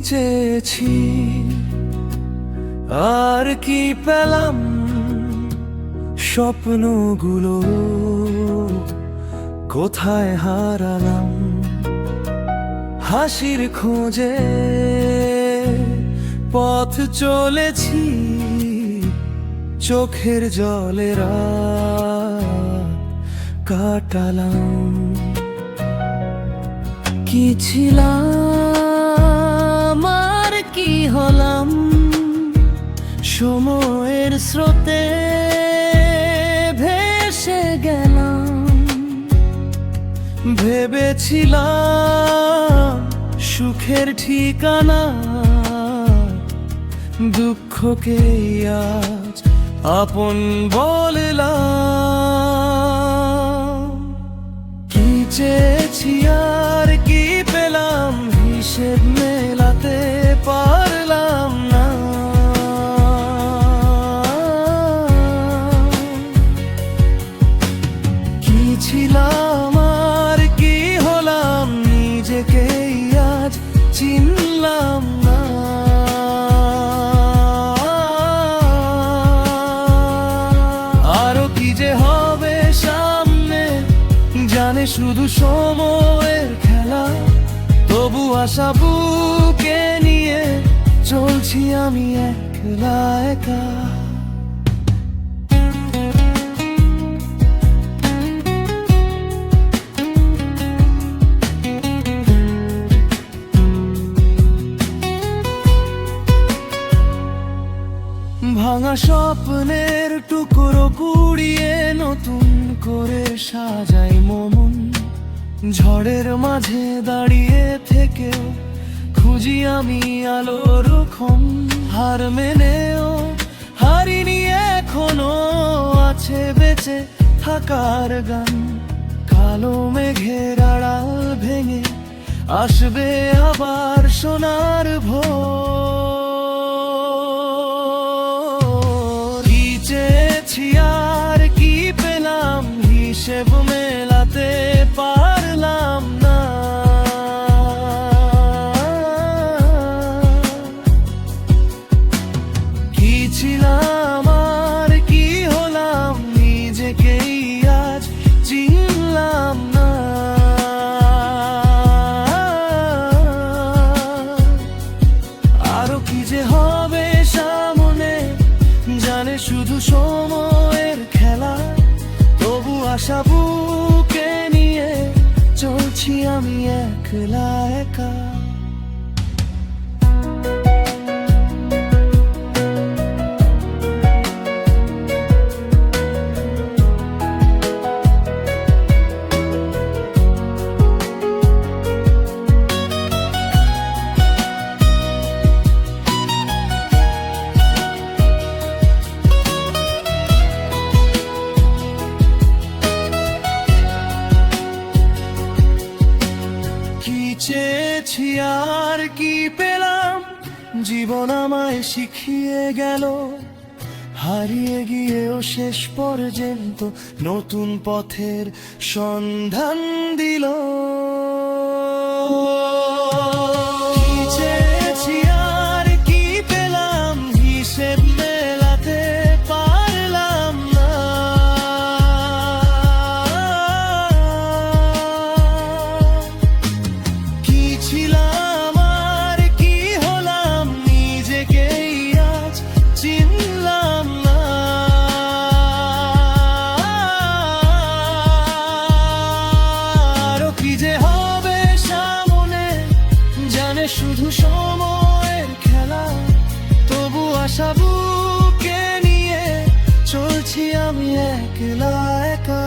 চেয়েছি আর কি পেলাম, স্বপ্নগুলো কোথায় হারালাম। হাসির খোঁজে পথ চলেছি, চোখের জলে রাত কাটালাম। কি ছিলাম আর কি হলাম, সময়ের স্রোতে ভেসে গেলাম। ভেবেছিলাম সুখের ঠিকানা, দুঃখকে আজ আপন বললাম। কি চেয়েছি আর কি পেলাম, হিসেব মেলাতে পারলাম না। কি ছিলাম আর কি হলাম, নিজেকেই আজ চিনলাম না। আরো কি যে হবে সামনে, জানে শুধু সময়ের খেলা। তবু আশা বুকে নিয়ে চলছি আমি একলা একা। ভাঙা স্বপ্নের টুকরো কুড়িয়ে নতুন করে সাজাই মন। ঝড়ের মাঝে দাঁড়িয়ে থেকেও খুঁজি আমি আলোর ক্ষণ। হার মেনেও হারিনি, এখনো আছে বেঁচে থাকার গান। কালো মেঘের আড়াল ভেঙে আসবে আবার সোনার ভোর। কি চেয়েছি আর কি পেলাম, হিসেব মেলাতে পারলাম না। কি ছিলাম আর কি হলাম, নিজেকেই আজ চিনলাম না। আরো কি যে হবে সামনে, জানে শুধু সময়ের খেলা। তবু আশা বুকে নিয়ে চলছি আমি একলা একা। চেয়েছি আর কি পেলাম, জীবন আমায় শিখিয়ে গেল। হারিয়ে গিয়েও শেষ পর্যন্ত নতুন পথের সন্ধান দিল। কি চেয়েছি আর কি পেলাম, হিসেব মেলাতে পারলাম না। কি ছিলাম আর কি হলাম, নিজেকেই আজ চিনলাম না। আরো কি যে হবে সামনে, জানে শুধু সময়ের খেলা। তবু আশা বুকে নিয়ে চলছি আমি একলা একা।